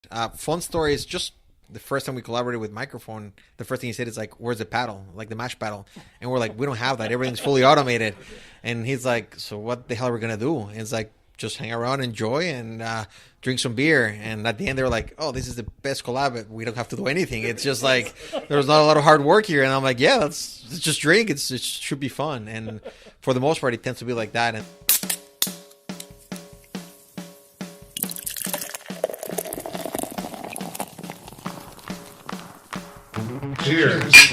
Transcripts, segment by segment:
Fun story is just the first time we collaborated with Mikerphone, the first thing he said is like, "Where's the paddle? Like the mash paddle?" And we're like, "We don't have that. Everything's fully automated." And he's like, "So what the hell are we gonna do?" And it's like, "Just hang around, enjoy, and drink some beer." And at the end, they were like, "Oh, this is the best collab. We don't have to do anything. It's just like there's not a lot of hard work here." And I'm like, "Yeah, let's just drink. It should be fun." And for the most part, it tends to be like that. And cheers.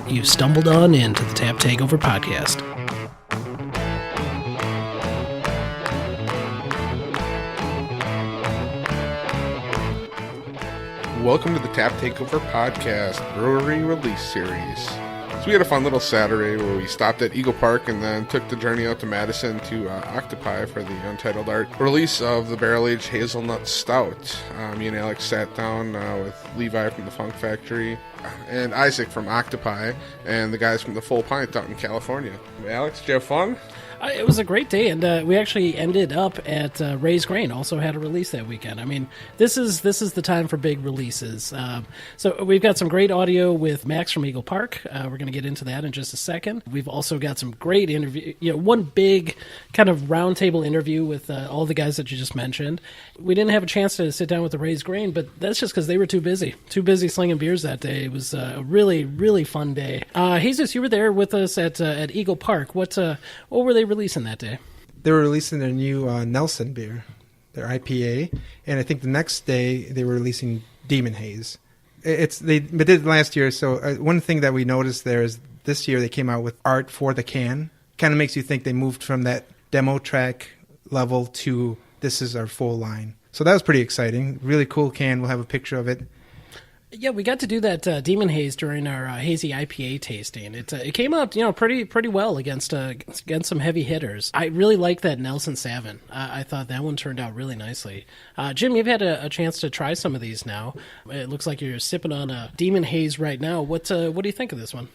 You stumbled on into the Tap Takeover Podcast. Welcome to the Tap Takeover Podcast Brewery Release Series. So we had a fun little Saturday where we stopped at Eagle Park and then took the journey out to Madison to Octopi for the Untitled Art release of the Barrel-Aged Hazelnut Stout. Me and Alex sat down with Levi from the Funk Factory and Isaac from Octopi and the guys from the Full Pint out in California. Alex, did you have fun? It was a great day, and we actually ended up at Ray's Grain. Also had a release that weekend. I mean, this is the time for big releases. So we've got some great audio with Max from Eagle Park. We're going to get into that in just a second. We've also got some great interview. One big kind of roundtable interview with all the guys that you just mentioned. We didn't have a chance to sit down with the Ray's Grain, but that's just because they were too busy slinging beers that day. It was a really, really fun day. Jesus, you were there with us at Eagle Park. What were they releasing that day? They were releasing their new Nelson beer, their IPA, and I think the next day they were releasing Demon Haze. They did it last year, so one thing that we noticed there is this year they came out with art for the can. Kind of makes you think they moved from that demo track level to this is our full line. So that was pretty exciting. Really cool can. We'll have a picture of it. Yeah, we got to do that Demon Haze during our hazy IPA tasting. It came out, pretty well against some heavy hitters. I really like that Nelson Sauvin. I thought that one turned out really nicely. Jim, you've had a chance to try some of these now. It looks like you're sipping on a Demon Haze right now. What do you think of this one?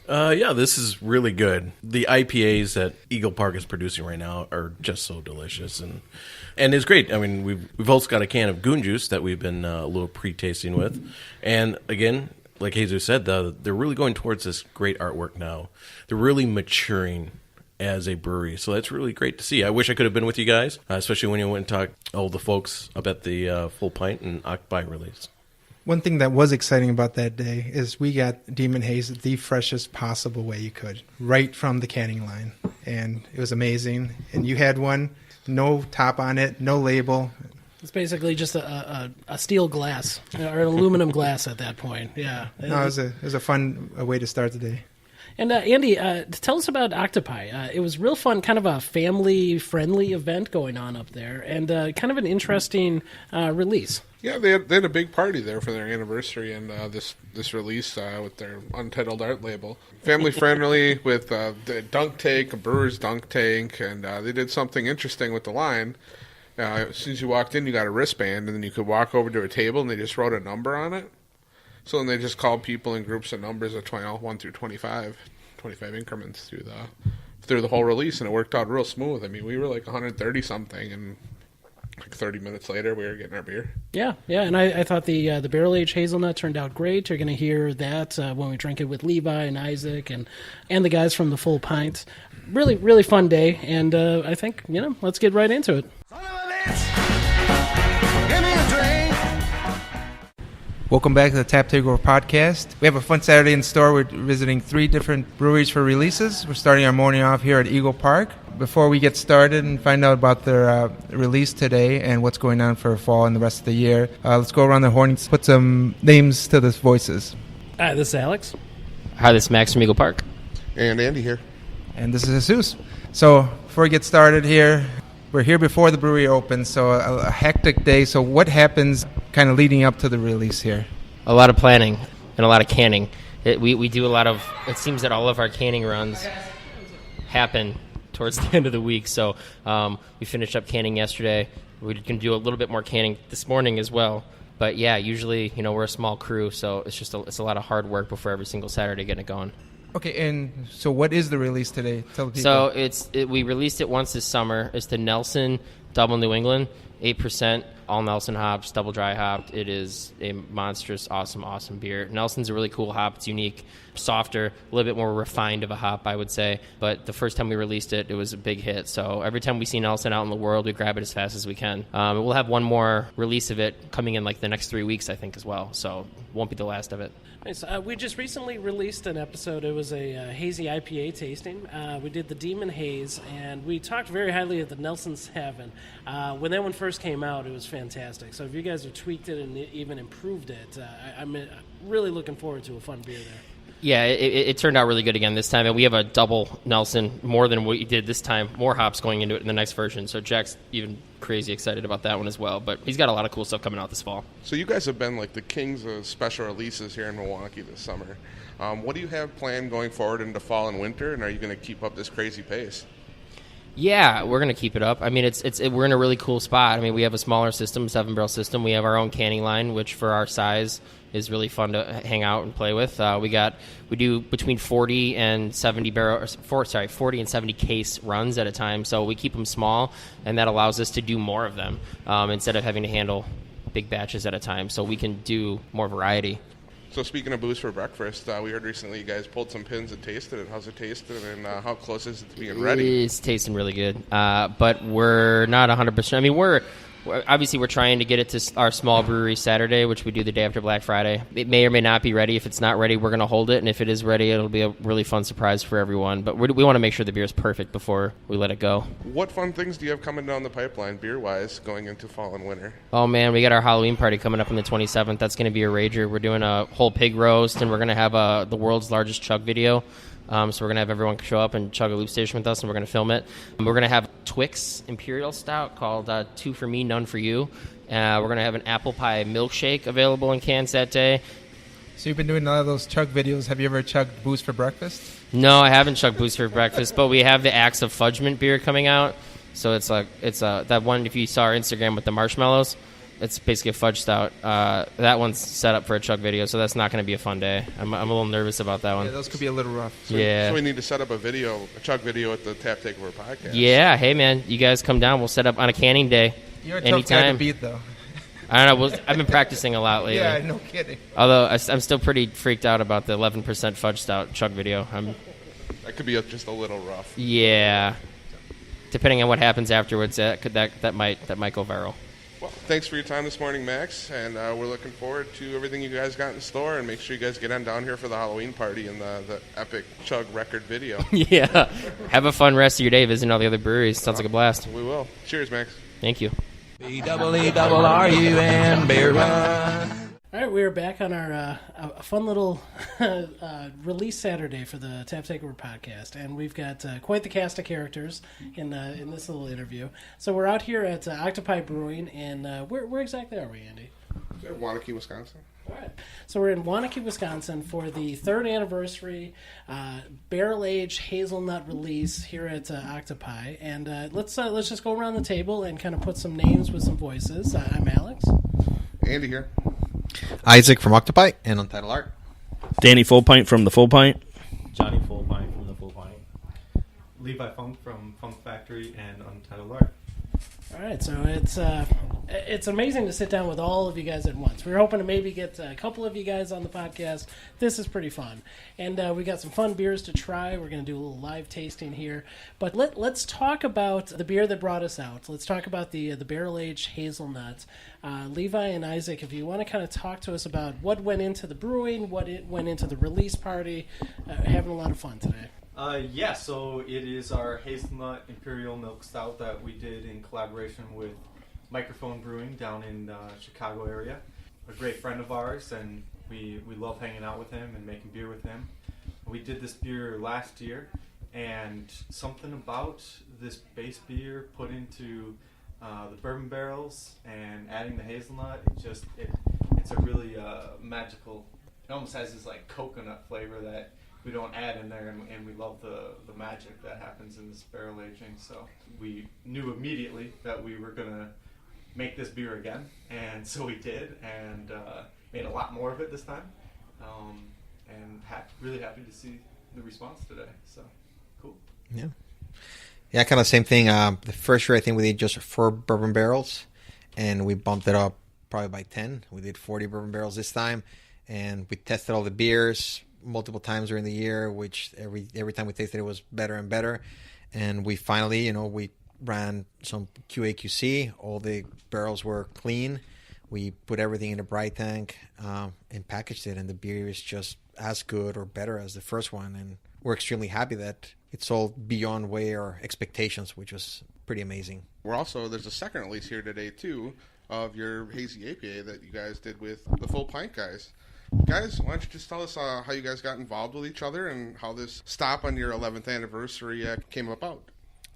Yeah, this is really good. The IPAs that Eagle Park is producing right now are just so delicious, and it's great. I mean, we've also got a can of Goon Juice that we've been a little pre-tasting with, and again, like Jesus said, they're really going towards this great artwork now. They're really maturing as a brewery, so that's really great to see. I wish I could have been with you guys, especially when you went and talked all the folks up at the Full Pint and Octopi release. One thing that was exciting about that day is we got Demon Haze the freshest possible way you could, right from the canning line. And it was amazing. And you had one, no top on it, no label. It's basically just a steel glass, or an aluminum glass at that point. Yeah. No, it was a fun way to start the day. And Andy, tell us about Octopi. It was real fun, kind of a family-friendly event going on up there, and kind of an interesting release. Yeah, they had a big party there for their anniversary and this release with their Untitled Art label. Family friendly with the dunk tank, a brewer's dunk tank, and they did something interesting with the line. As soon as you walked in, you got a wristband, and then you could walk over to a table, and they just wrote a number on it. So then they just called people in groups of numbers of 1 through 25 increments through the whole release, and it worked out real smooth. I mean, we were like 130 something, and like 30 minutes later, we were getting our beer. Yeah, and I thought the Barrel-Aged Hazelnut turned out great. You're going to hear that when we drink it with Levi and Isaac and the guys from the Full Pint. Really, really fun day, and I think, let's get right into it. Son of a bitch, give me a drink. Welcome back to the Tap Takeover Podcast. We have a fun Saturday in store. We're visiting 3 different breweries for releases. We're starting our morning off here at Eagle Park. Before we get started and find out about their release today and what's going on for fall and the rest of the year, let's go around the horn and put some names to the voices. Hi, this is Alex. Hi, this is Max from Eagle Park. And Andy here. And this is Jesus. So before we get started here, we're here before the brewery opens, so a hectic day. So what happens kind of leading up to the release here? A lot of planning and a lot of canning. We do a lot of, it seems that all of our canning runs happen towards the end of the week. So we finished up canning yesterday. We're going to do a little bit more canning this morning as well. But yeah, usually, we're a small crew, so it's a lot of hard work before every single Saturday getting it going. Okay, and so what is the release today? Tell the people. So we released it once this summer. It's the Nelson Double New England, 8%. all Nelson hops, double dry hopped. It is a monstrous, awesome beer. Nelson's a really cool hop. It's unique, softer, a little bit more refined of a hop, I would say. But the first time we released it, it was a big hit. So every time we see Nelson out in the world, we grab it as fast as we can. We'll have one more release of it coming in like the next 3 weeks, I think, as well. So won't be the last of it. Nice. We just recently released an episode. It was a hazy IPA tasting. We did the Demon Haze, and we talked very highly of the Nelson's Heaven. When that one first came out, it was fantastic. So if you guys have tweaked it and even improved it, I'm really looking forward to a fun beer there. Yeah, it turned out really good again this time, and we have a double Nelson, more than what you did this time, more hops going into it in the next version, so Jack's even crazy excited about that one as well, but he's got a lot of cool stuff coming out this fall. So you guys have been like the kings of special releases here in Milwaukee this summer. What do you have planned going forward into fall and winter, and are you going to keep up this crazy pace? Yeah, we're going to keep it up. I mean, we're in a really cool spot. I mean, we have a smaller system, 7-barrel system. We have our own canning line, which for our size is really fun to hang out and play with. We do between 40 and 70 case runs at a time. So we keep them small, and that allows us to do more of them instead of having to handle big batches at a time. So we can do more variety. So speaking of booze for breakfast, we heard recently you guys pulled some pins and tasted it. How's it tasting, and how close is it to being ready? It's tasting really good, but we're not 100%. I mean, we're trying to get it to our small brewery Saturday, which we do the day after Black Friday. It may or may not be ready. If it's not ready, we're going to hold it, and if it is ready, it'll be a really fun surprise for everyone. But we want to make sure the beer is perfect before we let it go. What fun things do you have coming down the pipeline, beer-wise, going into fall and winter? Oh, man, we got our Halloween party coming up on the 27th. That's going to be a rager. We're doing a whole pig roast, and we're going to have the world's largest chug video. So we're going to have everyone show up and chug a loop station with us, and we're going to film it. We're going to have Twix Imperial Stout called 2 for Me, None for You. We're going to have an apple pie milkshake available in cans that day. So you've been doing a lot of those chug videos. Have you ever chugged booze for breakfast? No, I haven't chugged booze for breakfast, but we have the Axe of Fudgment beer coming out. So it's that one, if you saw our Instagram with the marshmallows, it's basically a fudge stout. That one's set up for a chug video, so that's not going to be a fun day. I'm a little nervous about that one. Yeah, those could be a little rough. So we need to set up a chug video at the Tap Takeover Podcast. Yeah, hey man, you guys come down. We'll set up on a canning day. You're a tough guy to beat, though. I don't know. I've been practicing a lot lately. Yeah, no kidding. Although I'm still pretty freaked out about the 11% fudge stout chug video. That could be just a little rough. Yeah, depending on what happens afterwards, that might go viral. Well, thanks for your time this morning, Max, and we're looking forward to everything you guys got in store, and make sure you guys get on down here for the Halloween party and the epic chug record video. Yeah. Have a fun rest of your day visiting all the other breweries. Sounds like a blast. We will. Cheers, Max. Thank you. BEERU Beer Run. All right, we are back on our a fun little release Saturday for the Tap Takeover Podcast, and we've got quite the cast of characters in this little interview. So we're out here at Octopi Brewing, and where exactly are we, Andy? Waunakee, Wisconsin. All right. So we're in Waunakee, Wisconsin for the 3rd anniversary Barrel-Aged Hazelnut release here at Octopi. And let's just go around the table and kind of put some names with some voices. I'm Alex. Andy here. Isaac from Octopi and Untitled Art. Danny Full Pint from the Full Pint. Johnny Full Pint from the Full Pint. Levi Funk from Funk Factory and Untitled Art. All right, so it's amazing to sit down with all of you guys at once. We were hoping to maybe get a couple of you guys on the podcast. This is pretty fun, and we got some fun beers to try. We're going to do a little live tasting here, but let's talk about the beer that brought us out. Let's talk about the Barrel-Aged Hazelnut. Levi and Isaac, if you want to kind of talk to us about what went into the brewing, what it went into the release party, having a lot of fun today. So it is our Hazelnut Imperial Milk Stout that we did in collaboration with Mikerphone Brewing down in Chicago area. A great friend of ours, and we love hanging out with him and making beer with him. We did this beer last year, and something about this base beer put into the bourbon barrels and adding the hazelnut, it's a really magical, it almost has this like coconut flavor that we don't add in there, and we love the magic that happens in this barrel aging. So we knew immediately that we were going to make this beer again, and so we did, and made a lot more of it this time, and really happy to see the response today. So cool. Yeah, kind of same thing. The first year I think we did just 4 bourbon barrels, and we bumped it up probably by 10. We did 40 bourbon barrels this time, and we tested all the beers multiple times during the year, which every time we tasted it was better and better. And we finally, we ran some QA/QC. All the barrels were clean. We put everything in a bright tank and packaged it, and the beer is just as good or better as the first one. And we're extremely happy that it sold beyond way our expectations, which was pretty amazing. There's a second release here today, too, of your hazy APA that you guys did with the Full Pint guys. Guys, why don't you just tell us how you guys got involved with each other and how this stop on your 11th anniversary came about?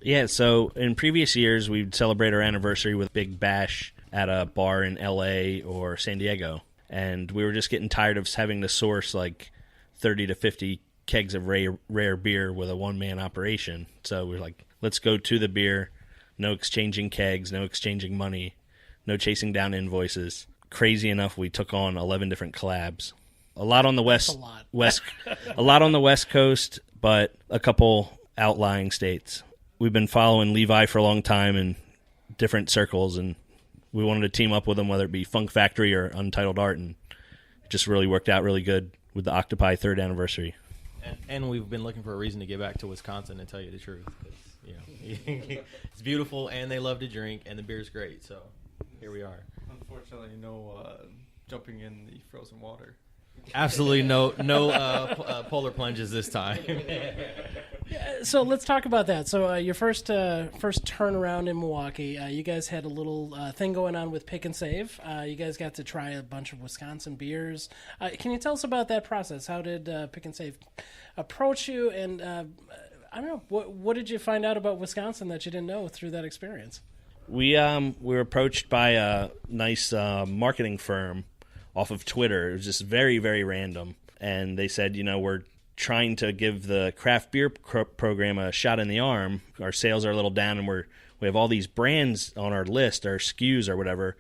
Yeah, so in previous years, we'd celebrate our anniversary with a big bash at a bar in L.A. or San Diego. And we were just getting tired of having to source like 30 to 50 kegs of rare beer with a one-man operation. So we're like, let's go to the beer. No exchanging kegs, no exchanging money, no chasing down invoices. Crazy enough, we took on 11 different collabs. A lot on the west coast, but a couple outlying states. We've been following Levi for a long time in different circles, and we wanted to team up with them, whether it be Funk Factory or Untitled Art, and it just really worked out really good with the Octopi 3rd anniversary. And we've been looking for a reason to get back to Wisconsin, to tell you the truth. It's beautiful, and they love to drink, and the beer's great, so here we are. Unfortunately, no jumping in the frozen water. Absolutely no polar plunges this time. So let's talk about that. So your first turnaround in Milwaukee, you guys had a little thing going on with Pick and Save. You guys got to try a bunch of Wisconsin beers. Can you tell us about that process? How did Pick and Save approach you? And I don't know, what did you find out about Wisconsin that you didn't know through that experience? We were approached by a nice marketing firm off of Twitter. It was just very, very random. And they said, we're trying to give the craft beer program a shot in the arm. Our sales are a little down, and we have all these brands on our list, our SKUs or whatever,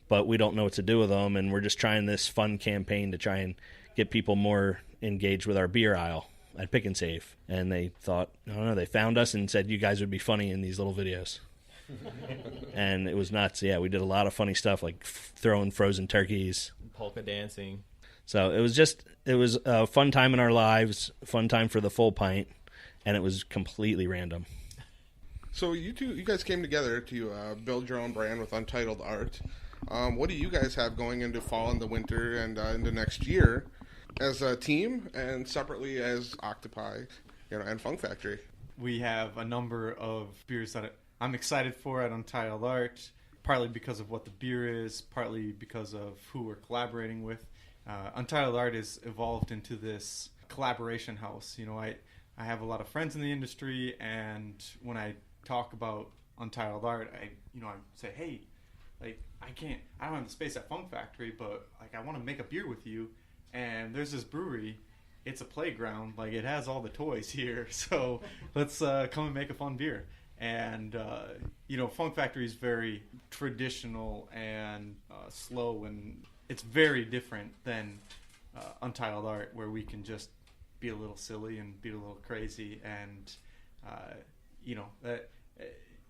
but we don't know what to do with them. And we're just trying this fun campaign to try and get people more engaged with our beer aisle at Pick and Save. And they thought, they found us and said, you guys would be funny in these little videos. And it was nuts. Yeah, we did a lot of funny stuff, like throwing frozen turkeys, polka dancing. So it was a fun time in our lives, fun time for the Full Pint, and it was completely random. So you guys came together to build your own brand with Untitled Art. What do you guys have going into fall and the winter and into next year as a team and separately as Octopi, and Funk Factory? We have a number of beers that I'm excited for at Untitled Art, partly because of what the beer is, partly because of who we're collaborating with. Untitled Art has evolved into this collaboration house. I have a lot of friends in the industry, and when I talk about Untitled Art, I say, hey, like, I don't have the space at Funk Factory, but like, I want to make a beer with you, and there's this brewery. It's a playground, like, it has all the toys here, so let's come and make a fun beer. And Funk Factory is very traditional and slow, and it's very different than Untitled Art, where we can just be a little silly and be a little crazy, and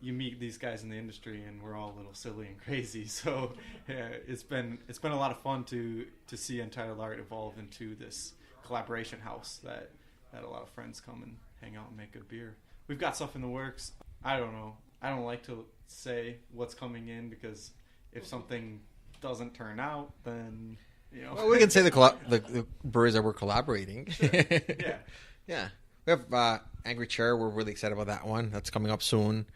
you meet these guys in the industry, and we're all a little silly and crazy. So it's been a lot of fun to see Untitled Art evolve into this collaboration house that a lot of friends come and hang out and make good beer. We've got stuff in the works. I don't know. I don't like to say what's coming in, because if something doesn't turn out, then Well, we can say the breweries that we're collaborating. Sure. Yeah. Yeah. We have Angry Chair. We're really excited about that one. That's coming up soon.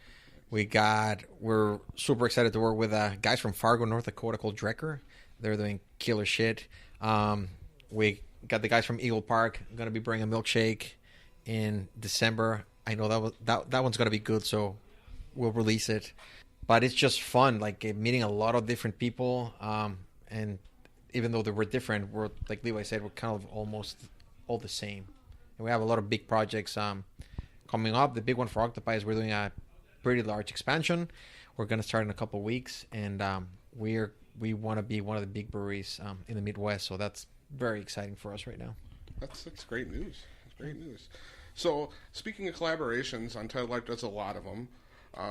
We're super excited to work with guys from Fargo, North Dakota called Drecker. They're doing killer shit. We got the guys from Eagle Park going to be bringing a milkshake in December. I know that one's going to be good, so we'll release it. But it's just fun, like meeting a lot of different people. And even though they were different, we're, like Levi said, we're kind of almost all the same. And we have a lot of big projects coming up. The big one for Octopi is we're doing a pretty large expansion. We're going to start in a couple of weeks, and we want to be one of the big breweries in the Midwest. So that's very exciting for us right now. That's great news. That's great news. So speaking of collaborations, Untitled Art does a lot of them.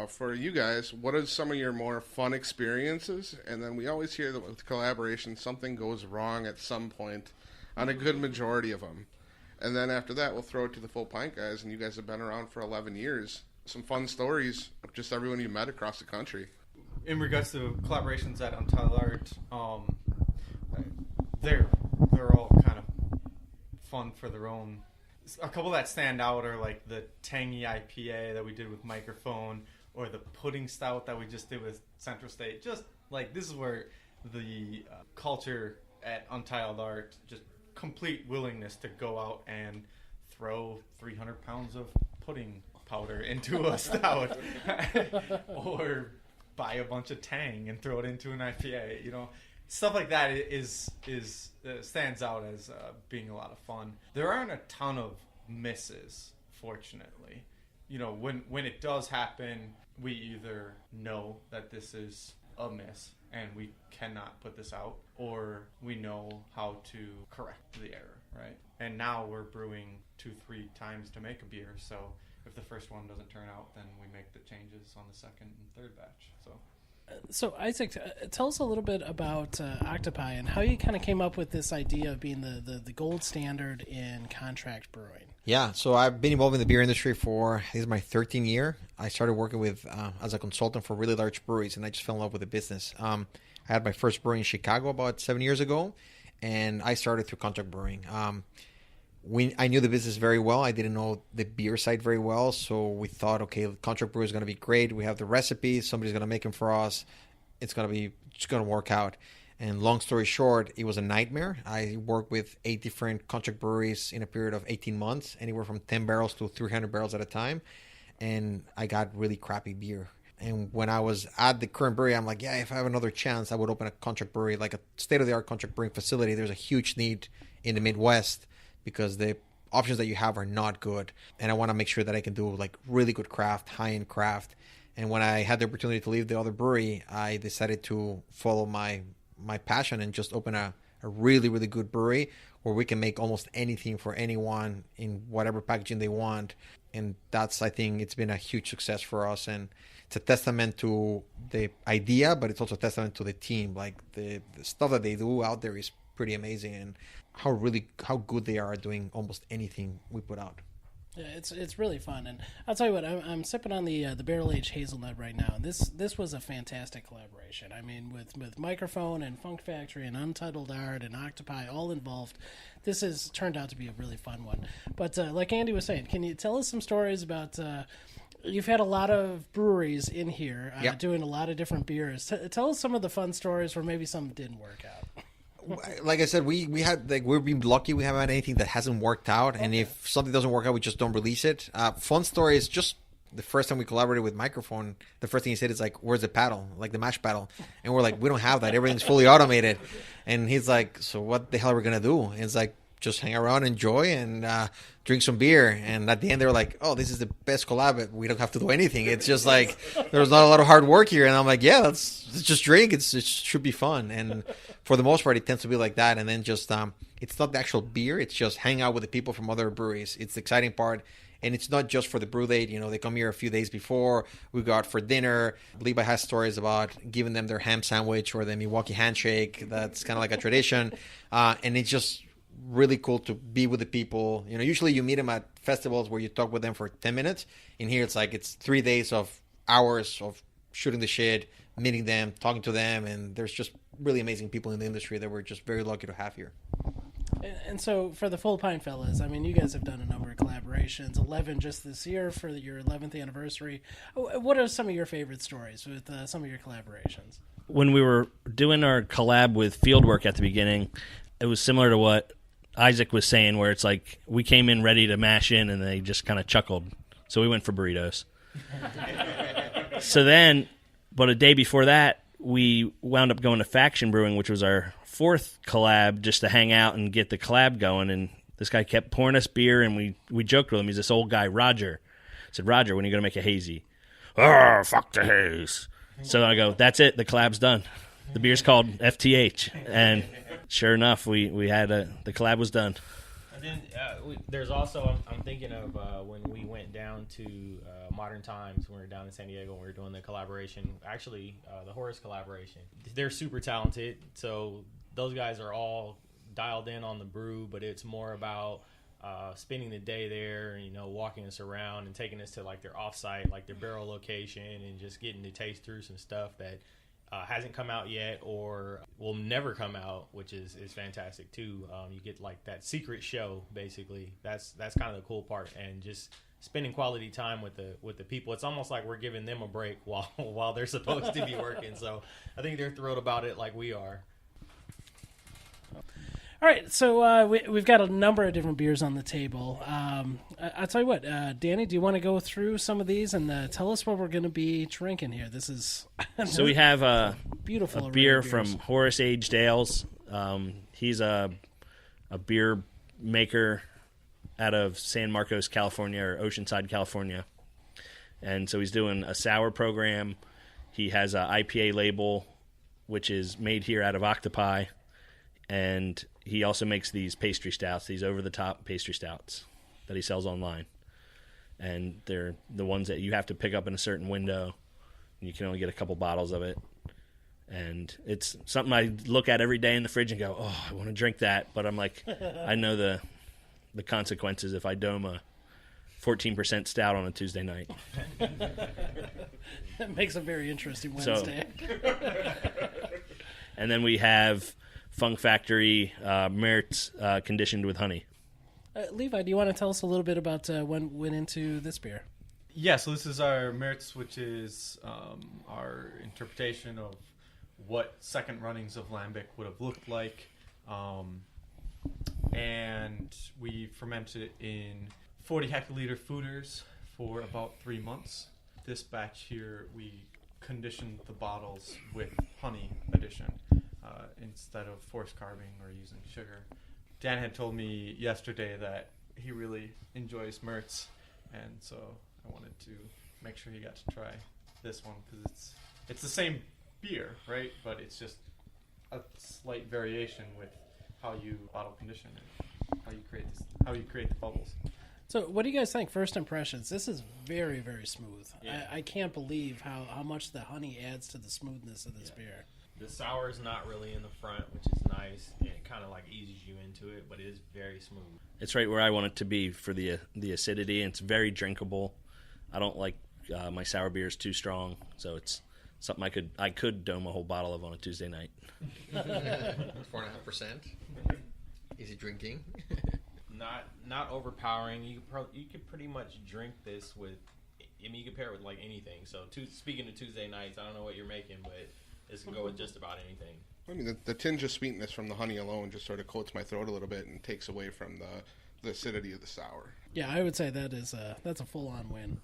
For you guys, what are some of your more fun experiences? And then we always hear that with collaboration, something goes wrong at some point on a good majority of them. And then after that, we'll throw it to the Full Pint guys, and you guys have been around for 11 years. Some fun stories of just everyone you met across the country. In regards to collaborations at Untitled Art, they're all kind of fun for their own. A couple that stand out are like the tangy IPA that we did with Mikerphone, or the pudding stout that we just did with Central State. Just like, this is where the culture at Untitled Art, just complete willingness to go out and throw 300 pounds of pudding powder into a stout or buy a bunch of Tang and throw it into an IPA. You know, stuff like that is stands out as being a lot of fun. There aren't a ton of misses, fortunately. You know, when it does happen, we either know that this is a miss and we cannot put this out, or we know how to correct the error, right? And now we're brewing 2-3 times to make a beer, so if the first one doesn't turn out, then we make the changes on the second and third batch. So Isaac, tell us a little bit about Octopi and how you kind of came up with this idea of being the gold standard in contract brewing. Yeah, so I've been involved in the beer industry for, this is my 13th year. I started working with as a consultant for really large breweries, and I just fell in love with the business. I had my first brewery in Chicago about 7 years ago, and I started through contract brewing. I knew the business very well. I didn't know the beer side very well, so we thought, okay, contract brewer is going to be great. We have the recipes. Somebody's going to make them for us. It's going to work out. And long story short, it was a nightmare. I worked with 8 different contract breweries in a period of 18 months, anywhere from 10 barrels to 300 barrels at a time. And I got really crappy beer. And when I was at the current brewery, I'm like, yeah, if I have another chance, I would open a contract brewery, like a state-of-the-art contract brewing facility. There's a huge need in the Midwest because the options that you have are not good. And I want to make sure that I can do like really good craft, high-end craft. And when I had the opportunity to leave the other brewery, I decided to follow my passion and just open a really, really good brewery where we can make almost anything for anyone in whatever packaging they want. And that's, I think, it's been a huge success for us. And it's a testament to the idea, but it's also a testament to the team. Like the stuff that they do out there is pretty amazing, and how good they are at doing almost anything we put out. Yeah, it's really fun, and I'll tell you what, I'm sipping on the Barrel-Aged Hazelnut right now. This was a fantastic collaboration. I mean, with Mikerphone and Funk Factory and Untitled Art and Octopi all involved, this has turned out to be a really fun one. But like Andy was saying, can you tell us some stories about? You've had a lot of breweries in here doing a lot of different beers. Tell us some of the fun stories where maybe some didn't work out. Like I said, we had we've been lucky. We haven't had anything that hasn't worked out, and if something doesn't work out, we just don't release it. Fun story is just the first time we collaborated with Mikerphone. The first thing he said is like, "Where's the paddle? Like the mash paddle?" And we're like, "We don't have that. Everything's fully automated." And he's like, "So what the hell are we gonna do?" And it's like, just hang around, enjoy, and drink some beer. And at the end, they were like, "Oh, this is the best collab. We don't have to do anything. It's just like there's not a lot of hard work here." And I'm like, "Yeah, let's just drink. It should be fun." And for the most part, it tends to be like that. And then just it's not the actual beer. It's just hang out with the people from other breweries. It's the exciting part. And it's not just for the brew date. You know, they come here a few days before. We go out for dinner. Levi has stories about giving them their ham sandwich or the Milwaukee handshake. That's kind of like a tradition. And it's just really cool to be with the people. You know, usually you meet them at festivals where you talk with them for 10 minutes. In here, it's 3 days of hours of shooting the shit, meeting them, talking to them, and there's just really amazing people in the industry that we're just very lucky to have here. And so for the Full Pint fellas, I mean, you guys have done a number of collaborations, 11 just this year for your 11th anniversary. What are some of your favorite stories with some of your collaborations? When we were doing our collab with Fieldwork at the beginning, it was similar to what Isaac was saying, where it's like we came in ready to mash in and they just kind of chuckled. So we went for burritos. So then, but a day before that, we wound up going to Faction Brewing, which was our 4th collab, just to hang out and get the collab going. And this guy kept pouring us beer, and we joked with him. He's this old guy, Roger. I said, "Roger, when are you going to make a hazy?" "Oh, fuck the haze." So I go, "That's it. The collab's done. The beer's called FTH." And sure enough, we had the collab was done. And then there's also, I'm thinking of when we went down to Modern Times, when we were down in San Diego, we were doing the collaboration, actually the Horace collaboration. They're super talented, so those guys are all dialed in on the brew, but it's more about spending the day there, walking us around and taking us to like their offsite, like their barrel location, and just getting to taste through some stuff that hasn't come out yet or will never come out, which is fantastic too. You get like that secret show, basically. That's kind of the cool part, and just spending quality time with the people. It's almost like we're giving them a break while they're supposed to be working. So I think they're thrilled about it, like we are. All right, so we've got a number of different beers on the table. I'll tell you what, Danny, do you want to go through some of these and tell us what we're going to be drinking here? This is so we have a beautiful beer from Horace Aged Ales. He's a beer maker out of San Marcos, California, or Oceanside, California, and so he's doing a sour program. He has an IPA label, which is made here out of Octopi. And he also makes these pastry stouts, these over-the-top pastry stouts that he sells online. And they're the ones that you have to pick up in a certain window. And you can only get a couple bottles of it. And it's something I look at every day in the fridge and go, oh, I want to drink that. But I'm like, I know the consequences if I dome a 14% stout on a Tuesday night. That makes a very interesting Wednesday. And then we have Funk Factory Merits conditioned with honey. Levi, do you want to tell us a little bit about when went into this beer? Yeah, so this is our Merits, which is our interpretation of what second runnings of Lambic would have looked like. And we fermented it in 40 hectoliter foeders for about 3 months. This batch here, we conditioned the bottles with honey addition. Instead of forced carving or using sugar. Dan had told me yesterday that he really enjoys Mertz, and so I wanted to make sure he got to try this one because it's the same beer, right? But it's just a slight variation with how you bottle condition it, how you create the bubbles. So what do you guys think? First impressions. This is very, very smooth. Yeah. I can't believe how much the honey adds to the smoothness of this beer. The sour is not really in the front, which is nice. It kind of like eases you into it, but it is very smooth. It's right where I want it to be for the acidity, and it's very drinkable. I don't like my sour beers too strong, so it's something I could dome a whole bottle of on a Tuesday night. 4.5%. Easy drinking. Not overpowering. You could pretty much drink this with. I mean, you can pair it with like anything. So speaking of Tuesday nights, I don't know what you're making, but this can go with just about anything. I mean, the tinge of sweetness from the honey alone just sort of coats my throat a little bit and takes away from the acidity of the sour. Yeah, I would say that's a full-on win.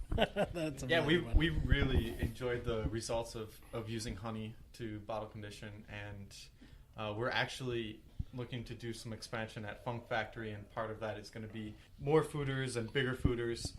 We really enjoyed the results of using honey to bottle condition, and we're actually looking to do some expansion at Funk Factory, and part of that is going to be more foeders and bigger foeders,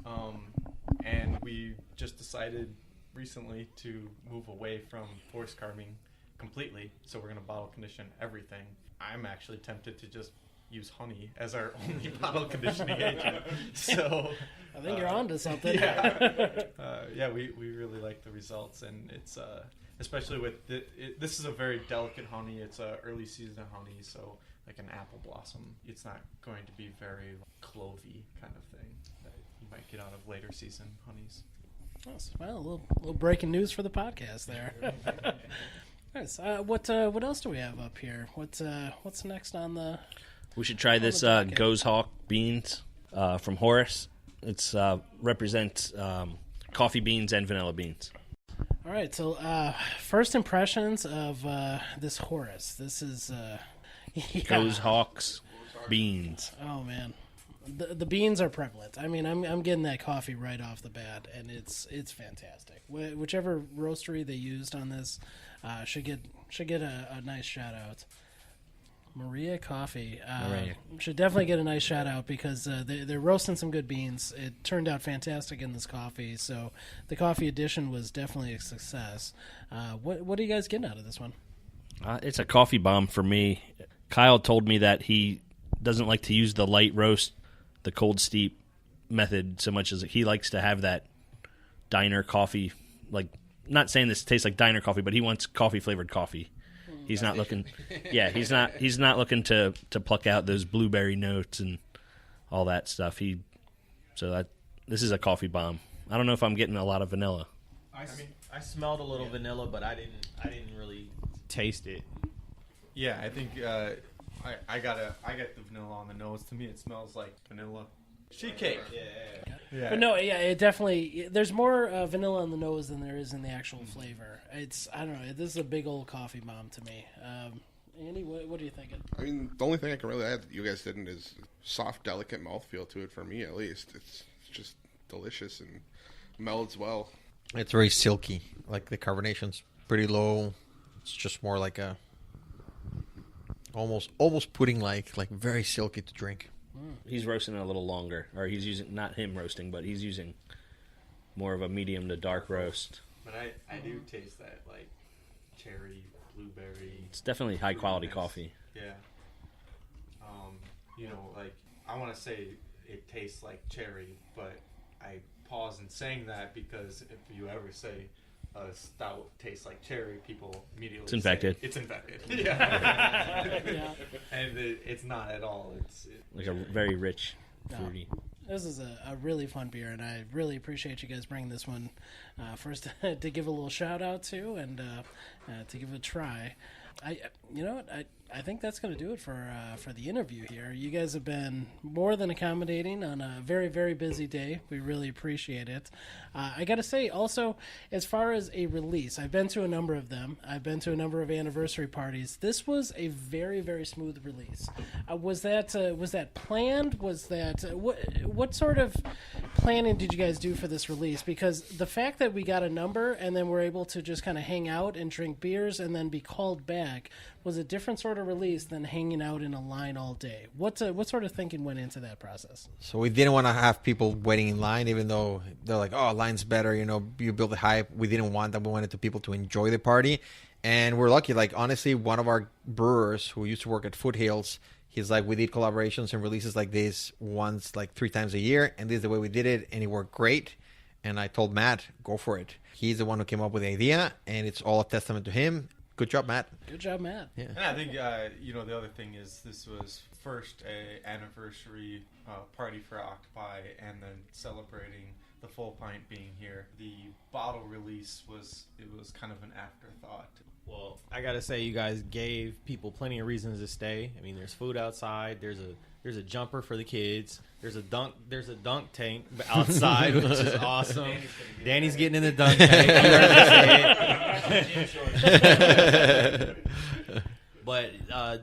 and we just decided recently to move away from forced carving completely, so we're going to bottle condition everything. I'm actually tempted to just use honey as our only bottle conditioning agent. So I think you're onto something. Yeah, we really like the results, and it's especially with this is a very delicate honey. It's a early season honey, so like an apple blossom, it's not going to be very clovey kind of thing that you might get out of later season honeys. Well, a little breaking news for the podcast there. Nice. What else do we have up here? What's next on the? We should try this Goes Hawk beans from Horace. It's represents coffee beans and vanilla beans. All right. So first impressions of this Horace. This is Goes Hawks beans. Oh man. The beans are prevalent. I mean, I'm getting that coffee right off the bat, and it's fantastic. Whichever roastery they used on this should get a nice shout out. Maria Coffee should definitely get a nice shout out because they're roasting some good beans. It turned out fantastic in this coffee, so the coffee edition was definitely a success. What are you guys getting out of this one? It's a coffee bomb for me. Kyle told me that he doesn't like to use the light roast, the cold steep method so much as he likes to have that diner coffee. Like, not saying this tastes like diner coffee, but he wants coffee flavored coffee. He's not looking. Yeah, he's not looking to pluck out those blueberry notes and all that stuff. This is a coffee bomb. I don't know if I'm getting a lot of vanilla. I smelled a little vanilla, but I didn't really taste it. Yeah, I think I got the vanilla on the nose. To me, it smells like vanilla sheet cake. Yeah. But no, yeah, it definitely. There's more vanilla on the nose than there is in the actual flavor. I don't know. This is a big old coffee bomb to me. Andy, what are you thinking? I mean, the only thing I can really add that you guys didn't is soft, delicate mouthfeel to it for me, at least. It's just delicious and melds well. It's very silky. Like the carbonation's pretty low. It's just more like a almost pudding-like, like very silky to drink. He's roasting it a little longer, or he's using, not him roasting, but he's using more of a medium to dark roast. But I do taste that, like, cherry, blueberry. It's definitely high quality coffee. Yeah. Like, I want to say it tastes like cherry, but I pause in saying that because if you ever say a stout tastes like cherry, people immediately It's infected. It's infected. Yeah. And it's not at all. It's like a very rich, fruity. This is a really fun beer, and I really appreciate you guys bringing this one for us to give a little shout out to and to give it a try. I think that's going to do it for the interview here. You guys have been more than accommodating on a very, very busy day. We really appreciate it. I got to say, also, as far as a release, I've been to a number of them. I've been to a number of anniversary parties. This was a very, very smooth release. Was that planned? Was that what sort of planning did you guys do for this release? Because the fact that we got a number and then we're able to just kind of hang out and drink beers and then be called back was a different sort of release than hanging out in a line all day. What sort of thinking went into that process? So we didn't want to have people waiting in line, even though they're like, "Oh, line's better." You build the hype. We didn't want that. We wanted people to enjoy the party, and we're lucky. Like, honestly, one of our brewers who used to work at Foothills, he's like, we did collaborations and releases like this once, like 3 times a year, and this is the way we did it, and it worked great. And I told Matt, go for it. He's the one who came up with the idea, and it's all a testament to him. Good job, Matt. Good job, Matt. Yeah. And I think, the other thing is this was first a anniversary party for Octopi, and then celebrating the full pint being here. The bottle release was kind of an afterthought. Well, I gotta say, you guys gave people plenty of reasons to stay. I mean, there's food outside. There's a jumper for the kids. There's a dunk tank outside, which is awesome. Danny's getting in the dunk tank. But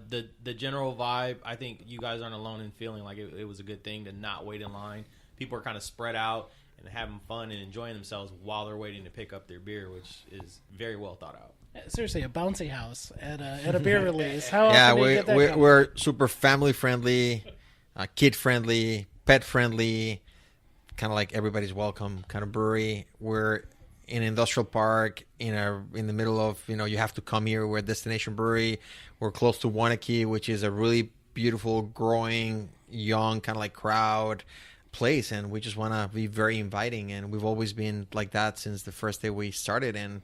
the general vibe, I think you guys aren't alone in feeling like it was a good thing to not wait in line. People are kind of spread out and having fun and enjoying themselves while they're waiting to pick up their beer, which is very well thought out. Seriously, a bouncy house at a beer release. How often do you get that we're super family friendly, kid friendly, pet friendly, kind of like everybody's welcome kind of brewery. We're in an industrial park in the middle of, you have to come here. We're a destination brewery. We're close to Waunakee, which is a really beautiful, growing, young kind of like crowd place, and we just want to be very inviting, and we've always been like that since the first day we started, and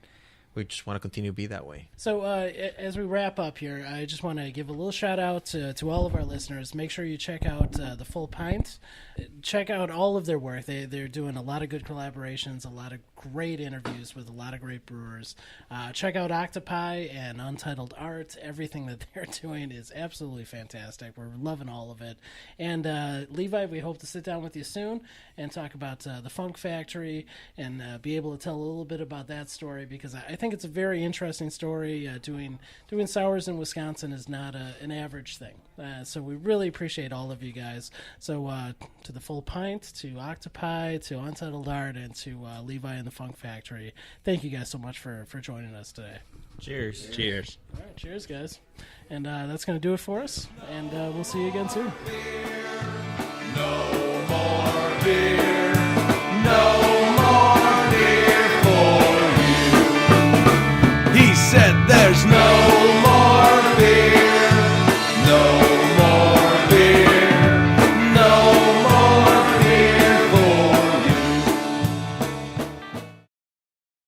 we just want to continue to be that way. So as we wrap up here, I just want to give a little shout out to all of our listeners. Make sure you check out the Full Pint. Check out all of their work. They're doing a lot of good collaborations, a lot of great interviews with a lot of great brewers. Check out Octopi and Untitled Art. Everything that they're doing is absolutely fantastic. We're loving all of it. And Levi, we hope to sit down with you soon and talk about the Funk Factory and be able to tell a little bit about that story, because I think it's a very interesting story. Doing sours in Wisconsin is not an average thing. So we really appreciate all of you guys. So to the Full Pint, to Octopi, to Untitled Art, and to Levi and the Funk Factory, thank you guys so much for joining us today. Cheers. Cheers. All right, cheers, guys. And that's going to do it for us. And we'll see you again soon. No more beer.